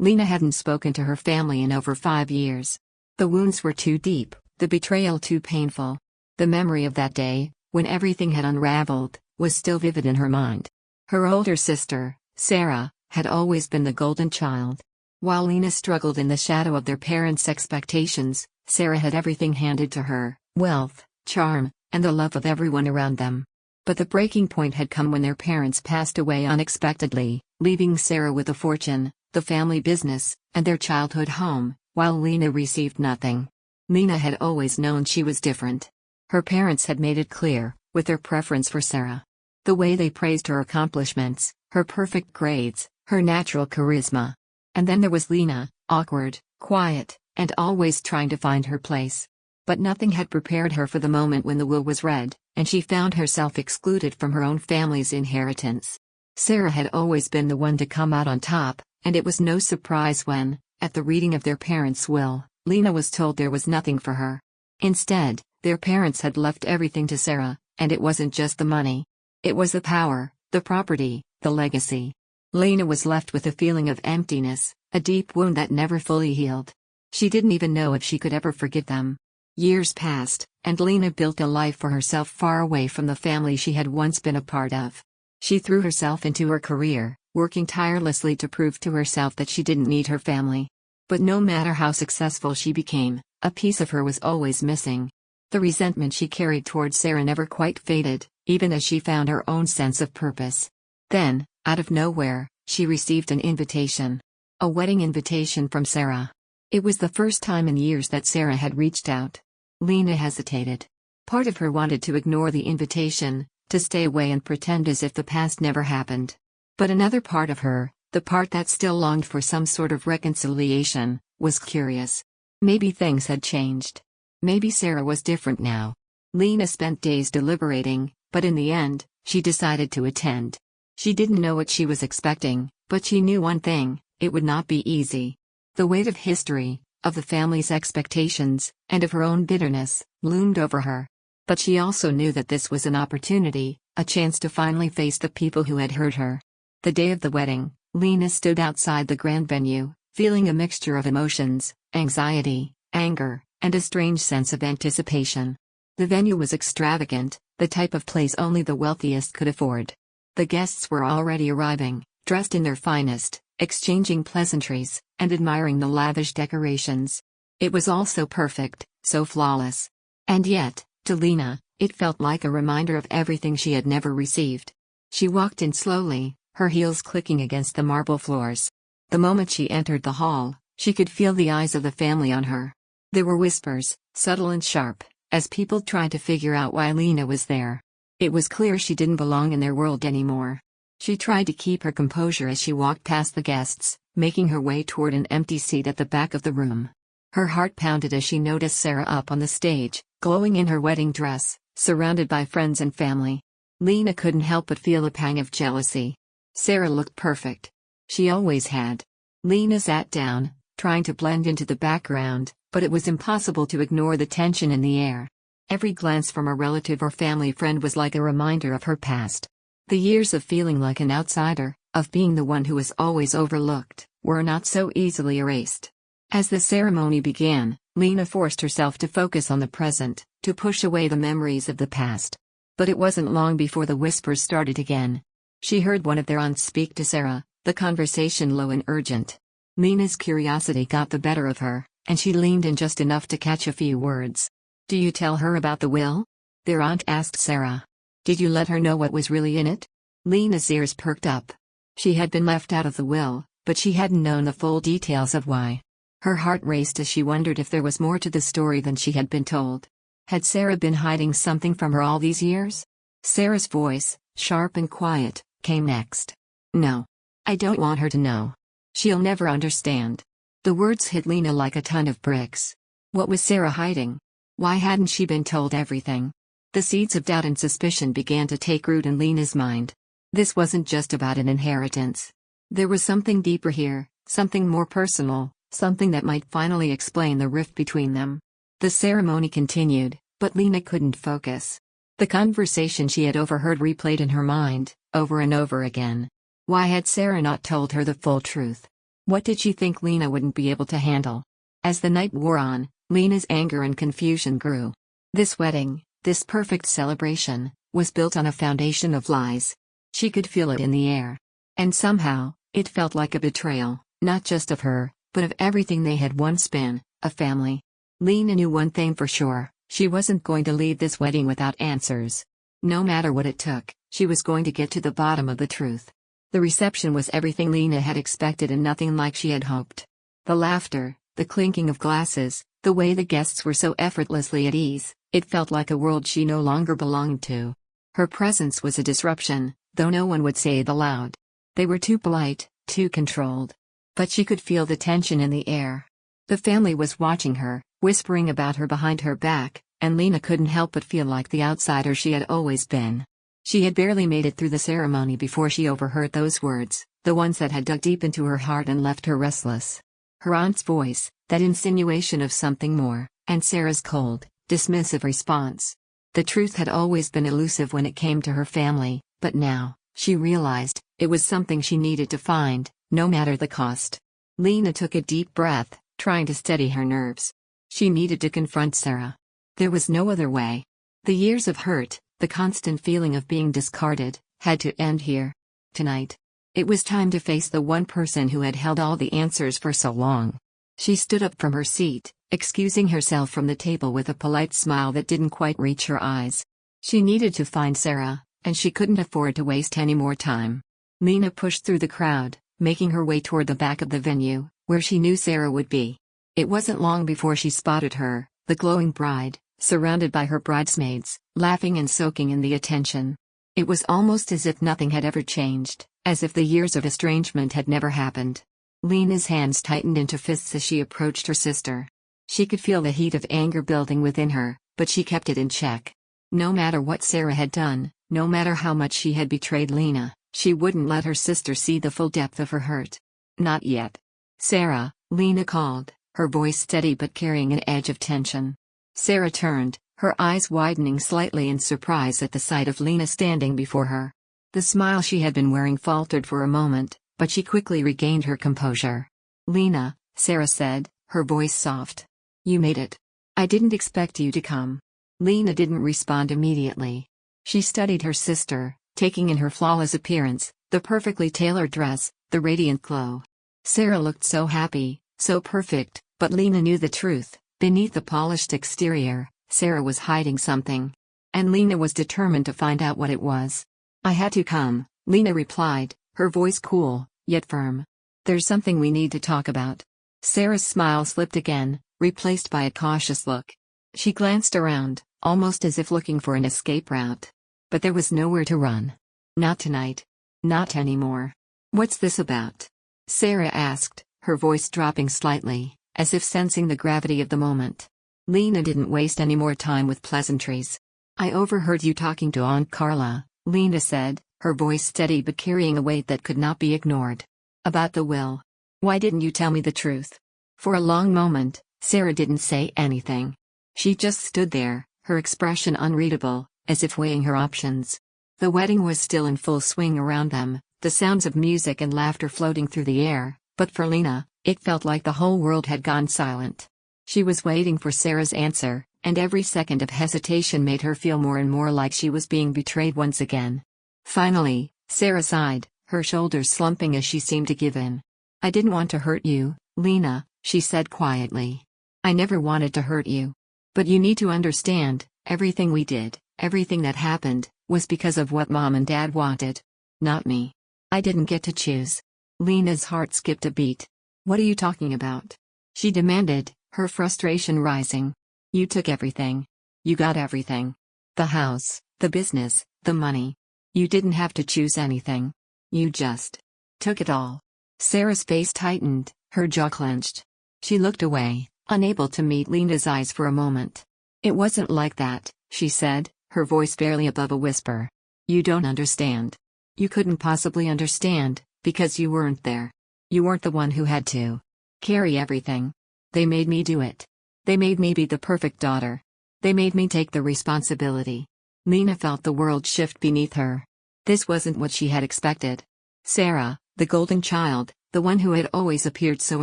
Lena hadn't spoken to her family in over 5 years. The wounds were too deep, the betrayal too painful. The memory of that day, when everything had unraveled, was still vivid in her mind. Her older sister, Sarah, had always been the golden child. While Lena struggled in the shadow of their parents' expectations, Sarah had everything handed to her: wealth, charm, and the love of everyone around them. But the breaking point had come when their parents passed away unexpectedly, leaving Sarah with a fortune, the family business, and their childhood home, while Lena received nothing. Lena had always known she was different. Her parents had made it clear, with their preference for Sarah. The way they praised her accomplishments, her perfect grades, her natural charisma. And then there was Lena, awkward, quiet, and always trying to find her place. But nothing had prepared her for the moment when the will was read, and she found herself excluded from her own family's inheritance. Sarah had always been the one to come out on top, and it was no surprise when, at the reading of their parents' will, Lena was told there was nothing for her. Instead, their parents had left everything to Sarah, and it wasn't just the money. It was the power, the property, the legacy. Lena was left with a feeling of emptiness, a deep wound that never fully healed. She didn't even know if she could ever forgive them. Years passed, and Lena built a life for herself far away from the family she had once been a part of. She threw herself into her career, working tirelessly to prove to herself that she didn't need her family. But no matter how successful she became, a piece of her was always missing. The resentment she carried towards Sarah never quite faded, even as she found her own sense of purpose. Then, out of nowhere, she received an invitation. A wedding invitation from Sarah. It was the first time in years that Sarah had reached out. Lena hesitated. Part of her wanted to ignore the invitation, to stay away and pretend as if the past never happened. But another part of her, the part that still longed for some sort of reconciliation, was curious. Maybe things had changed. Maybe Sarah was different now. Lena spent days deliberating, but in the end, she decided to attend. She didn't know what she was expecting, but she knew one thing: it would not be easy. The weight of history, of the family's expectations, and of her own bitterness, loomed over her. But she also knew that this was an opportunity, a chance to finally face the people who had hurt her. The day of the wedding, Lena stood outside the grand venue, feeling a mixture of emotions: anxiety, anger, and a strange sense of anticipation. The venue was extravagant, the type of place only the wealthiest could afford. The guests were already arriving, dressed in their finest, exchanging pleasantries, and admiring the lavish decorations. It was all so perfect, so flawless. And yet, to Lena, it felt like a reminder of everything she had never received. She walked in slowly, her heels clicking against the marble floors. The moment she entered the hall, she could feel the eyes of the family on her. There were whispers, subtle and sharp, as people tried to figure out why Lena was there. It was clear she didn't belong in their world anymore. She tried to keep her composure as she walked past the guests, making her way toward an empty seat at the back of the room. Her heart pounded as she noticed Sarah up on the stage, glowing in her wedding dress, surrounded by friends and family. Lena couldn't help but feel a pang of jealousy. Sarah looked perfect. She always had. Lena sat down, trying to blend into the background, but it was impossible to ignore the tension in the air. Every glance from a relative or family friend was like a reminder of her past. The years of feeling like an outsider, of being the one who was always overlooked, were not so easily erased. As the ceremony began, Lena forced herself to focus on the present, to push away the memories of the past. But it wasn't long before the whispers started again. She heard one of their aunts speak to Sarah, the conversation low and urgent. Lena's curiosity got the better of her, and she leaned in just enough to catch a few words. "Do you tell her about the will?" their aunt asked Sarah. "Did you let her know what was really in it?" Lena's ears perked up. She had been left out of the will, but she hadn't known the full details of why. Her heart raced as she wondered if there was more to the story than she had been told. Had Sarah been hiding something from her all these years? Sarah's voice, sharp and quiet, came next. "No. I don't want her to know. She'll never understand." The words hit Lena like a ton of bricks. What was Sarah hiding? Why hadn't she been told everything? The seeds of doubt and suspicion began to take root in Lena's mind. This wasn't just about an inheritance. There was something deeper here, something more personal, something that might finally explain the rift between them. The ceremony continued, but Lena couldn't focus. The conversation she had overheard replayed in her mind, over and over again. Why had Sarah not told her the full truth? What did she think Lena wouldn't be able to handle? As the night wore on, Lena's anger and confusion grew. This wedding, this perfect celebration, was built on a foundation of lies. She could feel it in the air. And somehow, it felt like a betrayal, not just of her, but of everything they had once been, a family. Lena knew one thing for sure, she wasn't going to leave this wedding without answers. No matter what it took, she was going to get to the bottom of the truth. The reception was everything Lena had expected and nothing like she had hoped. The laughter, the clinking of glasses, the way the guests were so effortlessly at ease, it felt like a world she no longer belonged to. Her presence was a disruption, though no one would say it aloud. They were too polite, too controlled. But she could feel the tension in the air. The family was watching her, whispering about her behind her back, and Lena couldn't help but feel like the outsider she had always been. She had barely made it through the ceremony before she overheard those words, the ones that had dug deep into her heart and left her restless. Her aunt's voice, that insinuation of something more, and Sarah's cold, dismissive response. The truth had always been elusive when it came to her family, but now, she realized, it was something she needed to find, no matter the cost. Lena took a deep breath, trying to steady her nerves. She needed to confront Sarah. There was no other way. The years of hurt, the constant feeling of being discarded, had to end here. Tonight. It was time to face the one person who had held all the answers for so long. She stood up from her seat, excusing herself from the table with a polite smile that didn't quite reach her eyes. She needed to find Sarah, and she couldn't afford to waste any more time. Lena pushed through the crowd, making her way toward the back of the venue, where she knew Sarah would be. It wasn't long before she spotted her, the glowing bride, surrounded by her bridesmaids, laughing and soaking in the attention. It was almost as if nothing had ever changed, as if the years of estrangement had never happened. Lena's hands tightened into fists as she approached her sister. She could feel the heat of anger building within her, but she kept it in check. No matter what Sarah had done, no matter how much she had betrayed Lena, she wouldn't let her sister see the full depth of her hurt. Not yet. "Sarah," Lena called, her voice steady but carrying an edge of tension. Sarah turned, her eyes widening slightly in surprise at the sight of Lena standing before her. The smile she had been wearing faltered for a moment, but she quickly regained her composure. "Lena," Sarah said, her voice soft. "You made it. I didn't expect you to come." Lena didn't respond immediately. She studied her sister, taking in her flawless appearance, the perfectly tailored dress, the radiant glow. Sarah looked so happy, so perfect, but Lena knew the truth. Beneath the polished exterior, Sarah was hiding something. And Lena was determined to find out what it was. "I had to come," Lena replied, her voice cool, yet firm. "There's something we need to talk about." Sarah's smile slipped again, replaced by a cautious look. She glanced around, almost as if looking for an escape route. But there was nowhere to run. Not tonight. Not anymore. "What's this about?" Sarah asked, her voice dropping slightly, as if sensing the gravity of the moment. Lena didn't waste any more time with pleasantries. "I overheard you talking to Aunt Carla," Lena said, her voice steady but carrying a weight that could not be ignored. "About the will. Why didn't you tell me the truth?" For a long moment, Sarah didn't say anything. She just stood there, her expression unreadable, as if weighing her options. The wedding was still in full swing around them, the sounds of music and laughter floating through the air, but for Lena, it felt like the whole world had gone silent. She was waiting for Sarah's answer, and every second of hesitation made her feel more and more like she was being betrayed once again. Finally, Sarah sighed, her shoulders slumping as she seemed to give in. "I didn't want to hurt you, Lena," she said quietly. "I never wanted to hurt you. But you need to understand, everything we did, everything that happened, was because of what Mom and Dad wanted. Not me. I didn't get to choose." Lena's heart skipped a beat. "What are you talking about?" she demanded, her frustration rising. "You took everything. You got everything. The house, the business, the money. You didn't have to choose anything. You just took it all." Sarah's face tightened, her jaw clenched. She looked away, unable to meet Lena's eyes for a moment. "It wasn't like that," she said, her voice barely above a whisper. "You don't understand. You couldn't possibly understand, because you weren't there. You weren't the one who had to carry everything. They made me do it. They made me be the perfect daughter. They made me take the responsibility." Lena felt the world shift beneath her. This wasn't what she had expected. Sarah, the golden child, The one who had always appeared so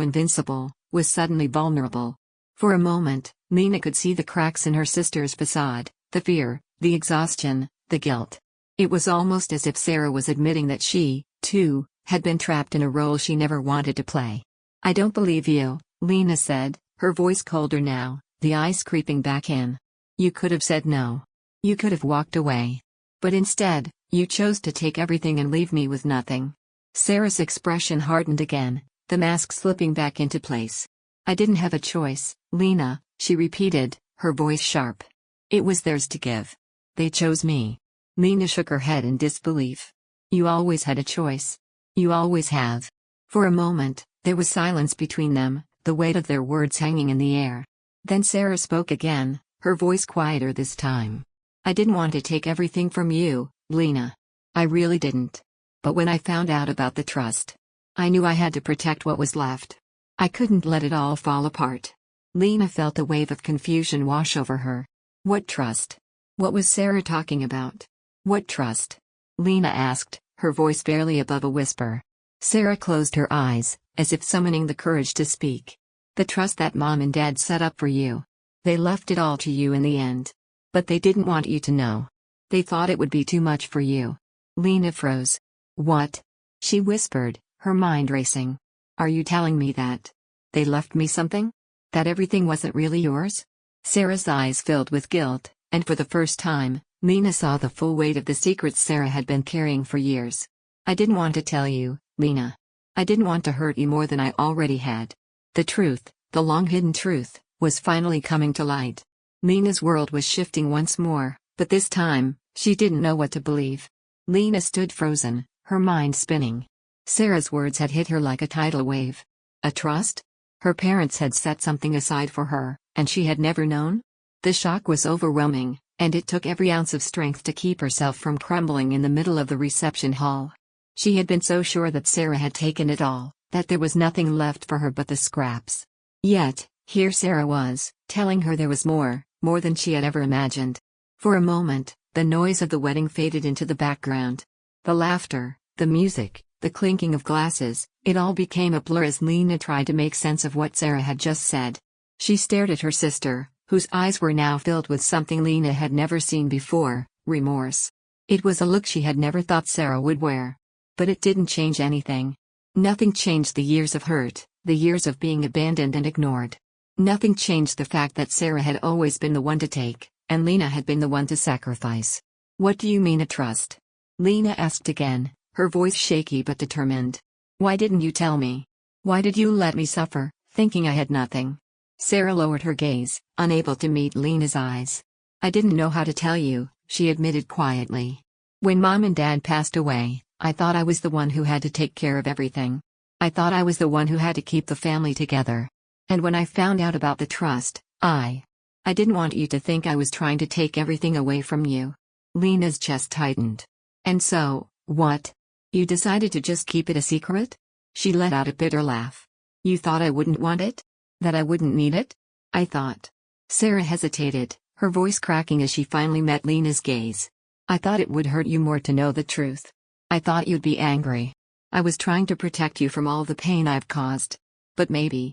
invincible, was suddenly vulnerable. For a moment, Lena could see the cracks in her sister's facade, the fear, the exhaustion, the guilt. It was almost as if Sarah was admitting that she, too, had been trapped in a role she never wanted to play. "I don't believe you," Lena said, her voice colder now, the eyes creeping back in. "You could have said no. You could have walked away. But instead, you chose to take everything and leave me with nothing." Sarah's expression hardened again, the mask slipping back into place. "I didn't have a choice, Lena," she repeated, her voice sharp. "It was theirs to give. They chose me." Lena shook her head in disbelief. "You always had a choice. You always have." For a moment, there was silence between them, the weight of their words hanging in the air. Then Sarah spoke again, her voice quieter this time. "I didn't want to take everything from you, Lena. I really didn't. But when I found out about the trust, I knew I had to protect what was left. I couldn't let it all fall apart." Lena felt a wave of confusion wash over her. What trust? What was Sarah talking about? "What trust?" Lena asked, her voice barely above a whisper. Sarah closed her eyes, as if summoning the courage to speak. "The trust that Mom and Dad set up for you. They left it all to you in the end. But they didn't want you to know. They thought it would be too much for you." Lena froze. "What?" she whispered, her mind racing. "Are you telling me that they left me something? That everything wasn't really yours?" Sarah's eyes filled with guilt, and for the first time, Lena saw the full weight of the secrets Sarah had been carrying for years. "I didn't want to tell you, Lena. I didn't want to hurt you more than I already had." The truth, the long-hidden truth, was finally coming to light. Lena's world was shifting once more, but this time, she didn't know what to believe. Lena stood frozen, her mind spinning. Sarah's words had hit her like a tidal wave. A trust? Her parents had set something aside for her, and she had never known? The shock was overwhelming, and it took every ounce of strength to keep herself from crumbling in the middle of the reception hall. She had been so sure that Sarah had taken it all, that there was nothing left for her but the scraps. Yet, here Sarah was, telling her there was more than she had ever imagined. For a moment, the noise of the wedding faded into the background. The laughter, the music, the clinking of glasses, it all became a blur as Lena tried to make sense of what Sarah had just said. She stared at her sister, whose eyes were now filled with something Lena had never seen before, remorse. It was a look she had never thought Sarah would wear. But it didn't change anything. Nothing changed the years of hurt, the years of being abandoned and ignored. Nothing changed the fact that Sarah had always been the one to take, and Lena had been the one to sacrifice. "What do you mean a trust?" Lena asked again, her voice shaky but determined. "Why didn't you tell me? Why did you let me suffer, thinking I had nothing?" Sarah lowered her gaze, unable to meet Lena's eyes. "I didn't know how to tell you," she admitted quietly. "When Mom and Dad passed away, I thought I was the one who had to take care of everything. I thought I was the one who had to keep the family together. And when I found out about the trust, I didn't want you to think I was trying to take everything away from you." Lena's chest tightened. "And so, what? You decided to just keep it a secret?" She let out a bitter laugh. "You thought I wouldn't want it? That I wouldn't need it? I thought." Sarah hesitated, her voice cracking as she finally met Lena's gaze. "I thought it would hurt you more to know the truth. I thought you'd be angry. I was trying to protect you from all the pain I've caused. But maybe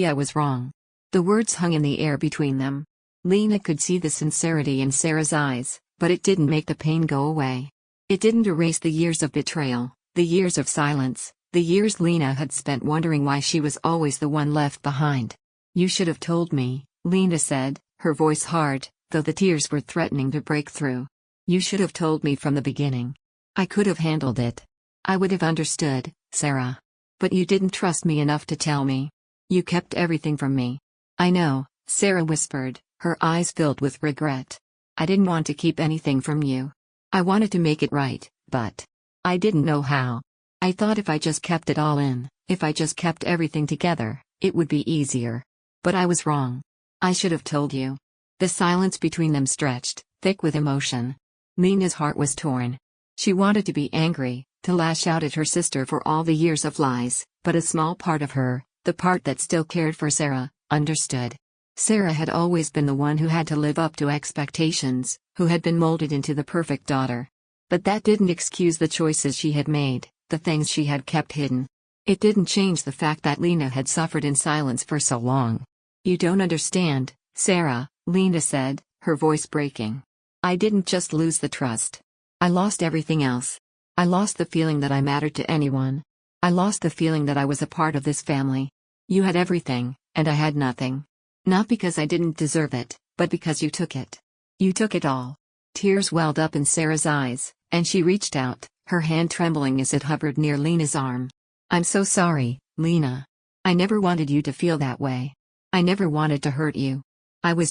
I was wrong." The words hung in the air between them. Lena could see the sincerity in Sarah's eyes, but it didn't make the pain go away. It didn't erase the years of betrayal, the years of silence, the years Lena had spent wondering why she was always the one left behind. "You should have told me," Lena said, her voice hard, though the tears were threatening to break through. "You should have told me from the beginning. I could have handled it. I would have understood, Sarah. But you didn't trust me enough to tell me. You kept everything from me." "I know," Sarah whispered, her eyes filled with regret. "I didn't want to keep anything from you. I wanted to make it right, but I didn't know how. I thought if I just kept it all in, if I just kept everything together, it would be easier. But I was wrong. I should have told you." The silence between them stretched, thick with emotion. Lena's heart was torn. She wanted to be angry, to lash out at her sister for all the years of lies, but a small part of her, the part that still cared for Sarah, understood. Sarah had always been the one who had to live up to expectations, who had been molded into the perfect daughter. But that didn't excuse the choices she had made, the things she had kept hidden. It didn't change the fact that Lena had suffered in silence for so long. "You don't understand, Sarah," Lena said, her voice breaking. "I didn't just lose the trust. I lost everything else. I lost the feeling that I mattered to anyone. I lost the feeling that I was a part of this family. You had everything, and I had nothing. Not because I didn't deserve it, but because you took it. You took it all." Tears welled up in Sarah's eyes, and she reached out, her hand trembling as it hovered near Lena's arm. "I'm so sorry, Lena. I never wanted you to feel that way. I never wanted to hurt you. I was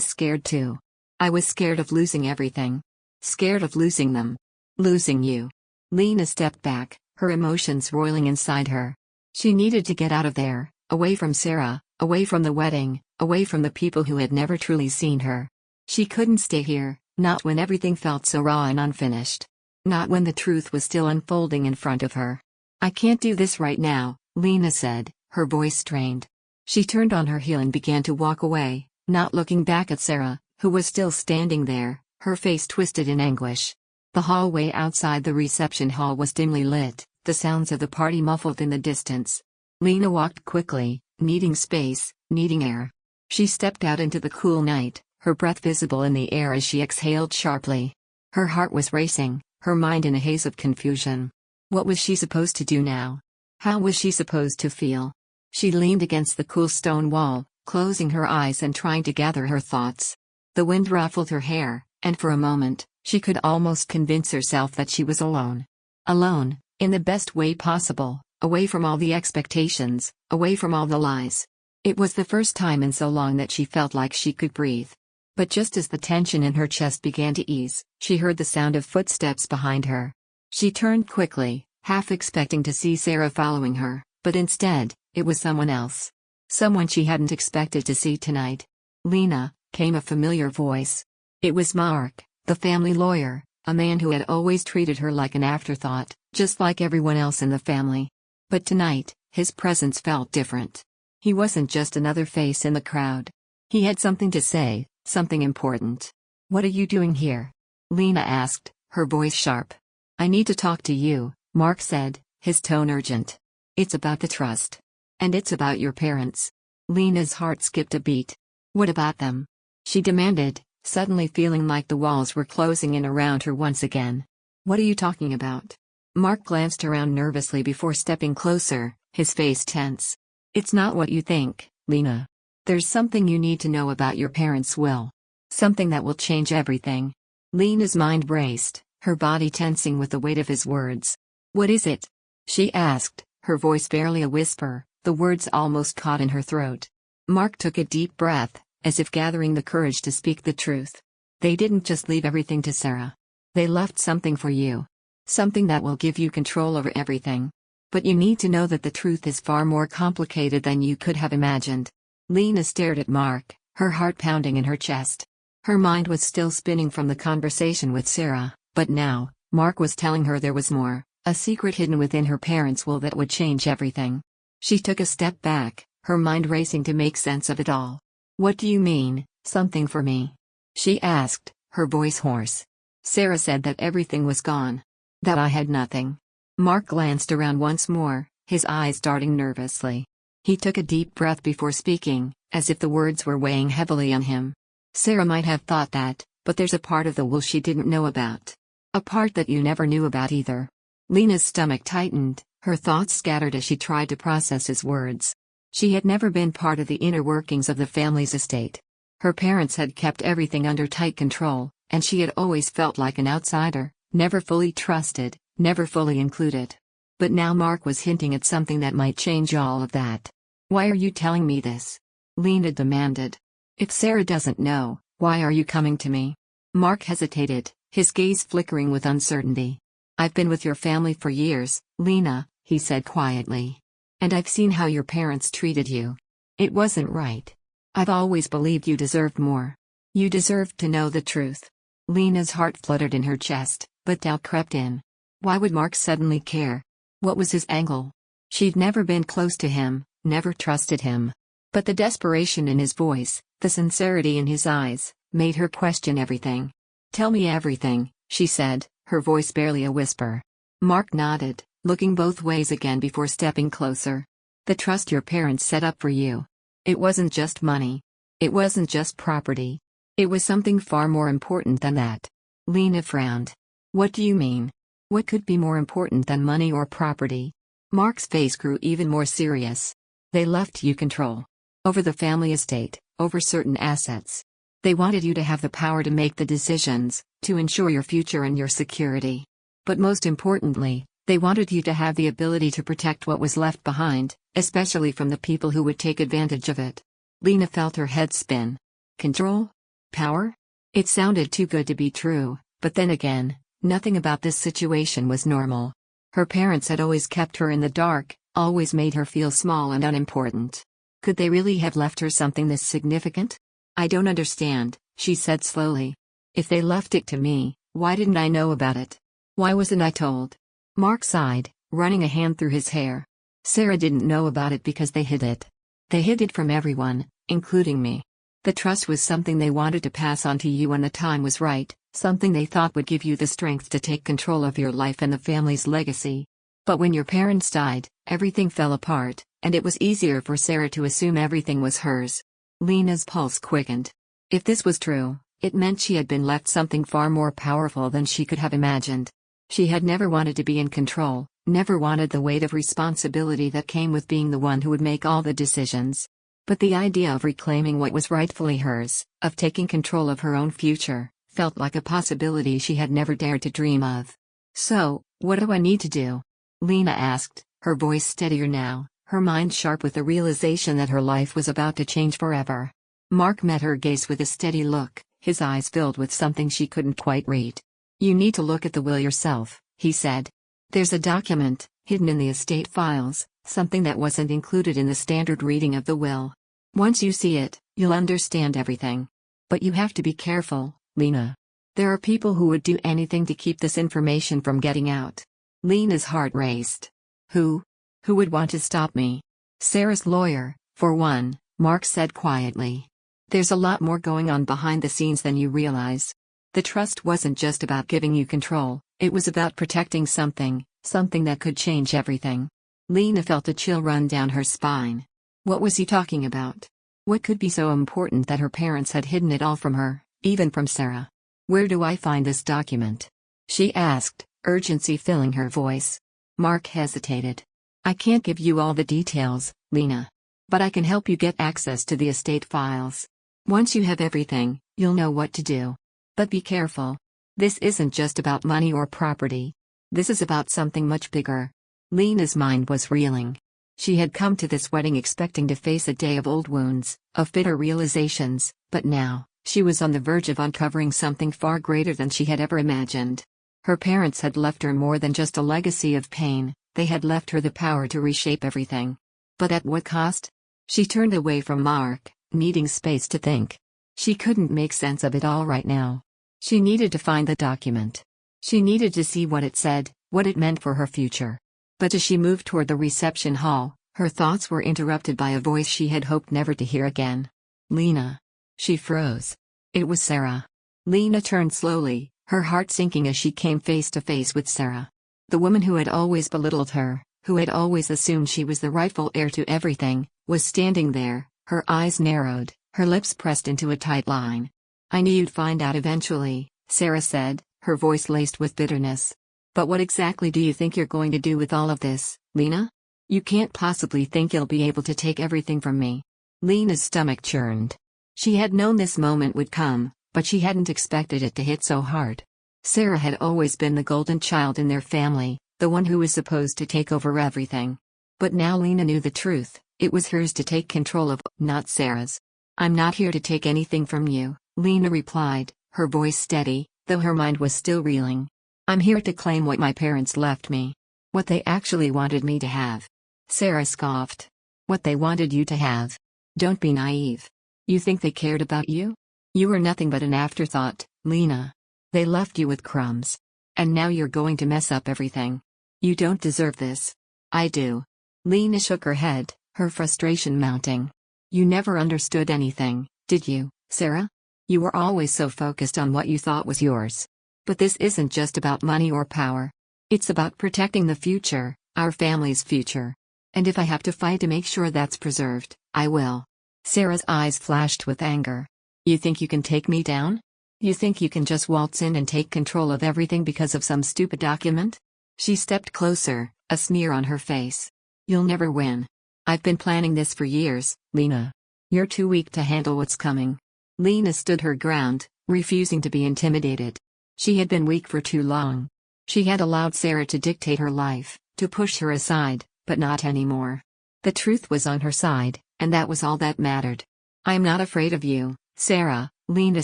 scared too. I was scared of losing everything. Scared of losing them. Losing you." Lena stepped back, her emotions roiling inside her. She needed to get out of there, away from Sarah, away from the wedding, away from the people who had never truly seen her. She couldn't stay here, not when everything felt so raw and unfinished. Not when the truth was still unfolding in front of her. "I can't do this right now," Lena said, her voice strained. She turned on her heel and began to walk away, not looking back at Sarah, who was still standing there, her face twisted in anguish. The hallway outside the reception hall was dimly lit, the sounds of the party muffled in the distance. Lena walked quickly, needing space, needing air. She stepped out into the cool night, her breath visible in the air as she exhaled sharply. Her heart was racing, her mind in a haze of confusion. What was she supposed to do now? How was she supposed to feel? She leaned against the cool stone wall, closing her eyes and trying to gather her thoughts. The wind ruffled her hair, and for a moment, she could almost convince herself that she was alone. Alone, in the best way possible, away from all the expectations, away from all the lies. It was the first time in so long that she felt like she could breathe. But just as the tension in her chest began to ease, she heard the sound of footsteps behind her. She turned quickly, half expecting to see Sarah following her, but instead, it was someone else. Someone she hadn't expected to see tonight. "Lena," came a familiar voice. It was Mark, the family lawyer, a man who had always treated her like an afterthought, just like everyone else in the family. But tonight, his presence felt different. He wasn't just another face in the crowd. He had something to say, something important. "What are you doing here?" Lena asked, her voice sharp. "I need to talk to you," Mark said, his tone urgent. "It's about the trust. And it's about your parents." Lena's heart skipped a beat. "What about them?" she demanded, suddenly feeling like the walls were closing in around her once again. "What are you talking about?" Mark glanced around nervously before stepping closer, his face tense. "It's not what you think, Lena. There's something you need to know about your parents' will. Something that will change everything." Lena's mind raced, her body tensing with the weight of his words. "What is it?" she asked, her voice barely a whisper, the words almost caught in her throat. Mark took a deep breath, as if gathering the courage to speak the truth. "They didn't just leave everything to Sarah. They left something for you. Something that will give you control over everything. But you need to know that the truth is far more complicated than you could have imagined." Lena stared at Mark, her heart pounding in her chest. Her mind was still spinning from the conversation with Sarah, but now, Mark was telling her there was more, a secret hidden within her parents' will that would change everything. She took a step back, her mind racing to make sense of it all. "What do you mean, something for me?" she asked, her voice hoarse. "Sarah said that everything was gone. That I had nothing." Mark glanced around once more, his eyes darting nervously. He took a deep breath before speaking, as if the words were weighing heavily on him. "Sarah might have thought that, but there's a part of the will she didn't know about. A part that you never knew about either." Lena's stomach tightened, her thoughts scattered as she tried to process his words. She had never been part of the inner workings of the family's estate. Her parents had kept everything under tight control, and she had always felt like an outsider, never fully trusted, never fully included. But now Mark was hinting at something that might change all of that. "Why are you telling me this?" Lena demanded. "If Sarah doesn't know, why are you coming to me?" Mark hesitated, his gaze flickering with uncertainty. "I've been with your family for years, Lena," he said quietly. "And I've seen how your parents treated you. It wasn't right. I've always believed you deserved more. You deserved to know the truth." Lena's heart fluttered in her chest, but doubt crept in. Why would Mark suddenly care? What was his angle? She'd never been close to him, never trusted him. But the desperation in his voice, the sincerity in his eyes, made her question everything. "Tell me everything," she said, her voice barely a whisper. Mark nodded, looking both ways again before stepping closer. The trust your parents set up for you. It wasn't just money. It wasn't just property. It was something far more important than that. Lena frowned. What do you mean? What could be more important than money or property? Mark's face grew even more serious. They left you control over the family estate, over certain assets. They wanted you to have the power to make the decisions, to ensure your future and your security. But most importantly, they wanted you to have the ability to protect what was left behind, especially from the people who would take advantage of it. Lena felt her head spin. Control? Power? It sounded too good to be true, but then again, nothing about this situation was normal. Her parents had always kept her in the dark, always made her feel small and unimportant. Could they really have left her something this significant? I don't understand, she said slowly. If they left it to me, why didn't I know about it? Why wasn't I told? Mark sighed, running a hand through his hair. Sarah didn't know about it because they hid it. They hid it from everyone, including me. The trust was something they wanted to pass on to you when the time was right, something they thought would give you the strength to take control of your life and the family's legacy. But when your parents died, everything fell apart, and it was easier for Sarah to assume everything was hers. Lena's pulse quickened. If this was true, it meant she had been left something far more powerful than she could have imagined. She had never wanted to be in control, never wanted the weight of responsibility that came with being the one who would make all the decisions. But the idea of reclaiming what was rightfully hers, of taking control of her own future, felt like a possibility she had never dared to dream of. So, what do I need to do? Lena asked, her voice steadier now, her mind sharp with the realization that her life was about to change forever. Mark met her gaze with a steady look, his eyes filled with something she couldn't quite read. You need to look at the will yourself, he said. There's a document, hidden in the estate files, something that wasn't included in the standard reading of the will. Once you see it, you'll understand everything. But you have to be careful, Lena. There are people who would do anything to keep this information from getting out. Lena's heart raced. Who? Who would want to stop me? Sarah's lawyer, for one, Mark said quietly. There's a lot more going on behind the scenes than you realize. The trust wasn't just about giving you control, it was about protecting something that could change everything. Lena felt a chill run down her spine. What was he talking about? What could be so important that her parents had hidden it all from her, even from Sarah? Where do I find this document? She asked, urgency filling her voice. Mark hesitated. I can't give you all the details, Lena. But I can help you get access to the estate files. Once you have everything, you'll know what to do. But be careful. This isn't just about money or property. This is about something much bigger. Lena's mind was reeling. She had come to this wedding expecting to face a day of old wounds, of bitter realizations, but now, she was on the verge of uncovering something far greater than she had ever imagined. Her parents had left her more than just a legacy of pain, they had left her the power to reshape everything. But at what cost? She turned away from Mark, needing space to think. She couldn't make sense of it all right now. She needed to find the document. She needed to see what it said, what it meant for her future. But as she moved toward the reception hall, her thoughts were interrupted by a voice she had hoped never to hear again. Lena. She froze. It was Sarah. Lena turned slowly, her heart sinking as she came face to face with Sarah. The woman who had always belittled her, who had always assumed she was the rightful heir to everything, was standing there, her eyes narrowed, her lips pressed into a tight line. I knew you'd find out eventually, Sarah said, her voice laced with bitterness. But what exactly do you think you're going to do with all of this, Lena? You can't possibly think you'll be able to take everything from me. Lena's stomach churned. She had known this moment would come, but she hadn't expected it to hit so hard. Sarah had always been the golden child in their family, the one who was supposed to take over everything. But now Lena knew the truth, it was hers to take control of, not Sarah's. I'm not here to take anything from you, Lena replied, her voice steady, though her mind was still reeling. I'm here to claim what my parents left me. What they actually wanted me to have. Sarah scoffed. What they wanted you to have. Don't be naive. You think they cared about you? You were nothing but an afterthought, Lena. They left you with crumbs. And now you're going to mess up everything. You don't deserve this. I do. Lena shook her head, her frustration mounting. You never understood anything, did you, Sarah? You were always so focused on what you thought was yours. But this isn't just about money or power. It's about protecting the future, our family's future. And if I have to fight to make sure that's preserved, I will. Sarah's eyes flashed with anger. You think you can take me down? You think you can just waltz in and take control of everything because of some stupid document? She stepped closer, a sneer on her face. You'll never win. I've been planning this for years, Lena. You're too weak to handle what's coming. Lena stood her ground, refusing to be intimidated. She had been weak for too long. She had allowed Sarah to dictate her life, to push her aside, but not anymore. The truth was on her side, and that was all that mattered. I'm not afraid of you, Sarah, Lena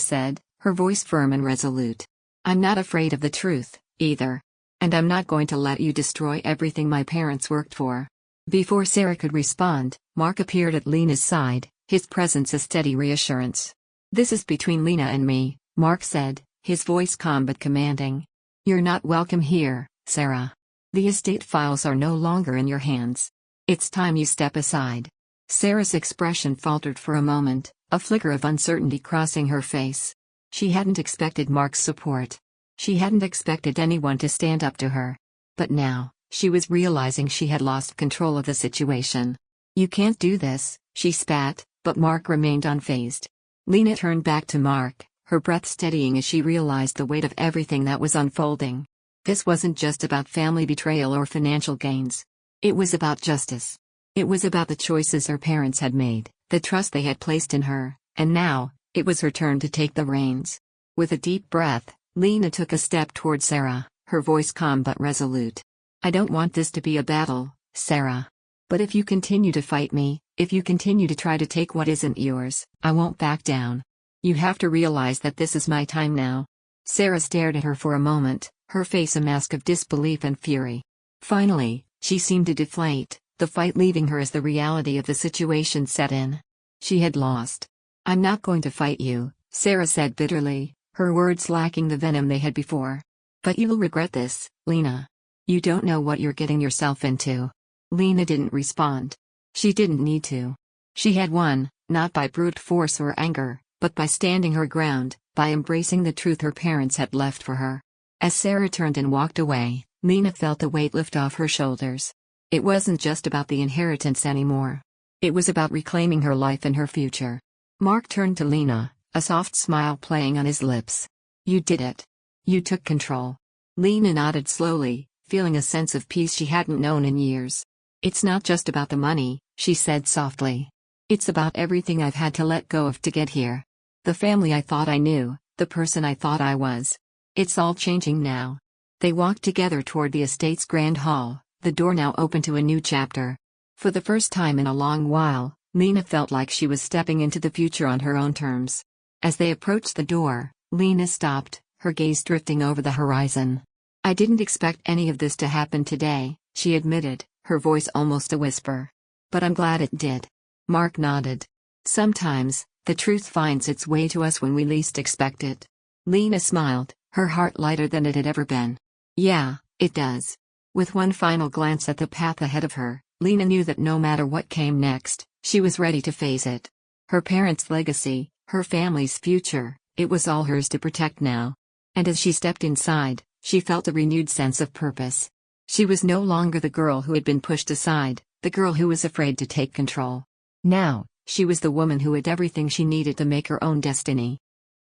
said, her voice firm and resolute. I'm not afraid of the truth, either. And I'm not going to let you destroy everything my parents worked for. Before Sarah could respond, Mark appeared at Lena's side, his presence a steady reassurance. This is between Lena and me, Mark said, his voice calm but commanding. You're not welcome here, Sarah. The estate files are no longer in your hands. It's time you step aside. Sarah's expression faltered for a moment, a flicker of uncertainty crossing her face. She hadn't expected Mark's support. She hadn't expected anyone to stand up to her. But now, she was realizing she had lost control of the situation. You can't do this, she spat, but Mark remained unfazed. Lena turned back to Mark, her breath steadying as she realized the weight of everything that was unfolding. This wasn't just about family betrayal or financial gains. It was about justice. It was about the choices her parents had made, the trust they had placed in her, and now, it was her turn to take the reins. With a deep breath, Lena took a step toward Sarah, her voice calm but resolute. I don't want this to be a battle, Sarah. But if you continue to fight me, if you continue to try to take what isn't yours, I won't back down. You have to realize that this is my time now. Sarah stared at her for a moment, her face a mask of disbelief and fury. Finally, she seemed to deflate, the fight leaving her as the reality of the situation set in. She had lost. I'm not going to fight you, Sarah said bitterly, her words lacking the venom they had before. But you'll regret this, Lena. You don't know what you're getting yourself into. Lena didn't respond. She didn't need to. She had won, not by brute force or anger, but by standing her ground, by embracing the truth her parents had left for her. As Sarah turned and walked away, Lena felt the weight lift off her shoulders. It wasn't just about the inheritance anymore. It was about reclaiming her life and her future. Mark turned to Lena, a soft smile playing on his lips. You did it. You took control. Lena nodded slowly, feeling a sense of peace she hadn't known in years. It's not just about the money, she said softly. It's about everything I've had to let go of to get here. The family I thought I knew, the person I thought I was. It's all changing now. They walked together toward the estate's grand hall, the door now open to a new chapter. For the first time in a long while, Lena felt like she was stepping into the future on her own terms. As they approached the door, Lena stopped, her gaze drifting over the horizon. I didn't expect any of this to happen today, she admitted, her voice almost a whisper. But I'm glad it did. Mark nodded. Sometimes, the truth finds its way to us when we least expect it. Lena smiled, her heart lighter than it had ever been. Yeah, it does. With one final glance at the path ahead of her, Lena knew that no matter what came next, she was ready to face it. Her parents' legacy, her family's future, it was all hers to protect now. And as she stepped inside, she felt a renewed sense of purpose. She was no longer the girl who had been pushed aside, the girl who was afraid to take control. Now, she was the woman who had everything she needed to make her own destiny.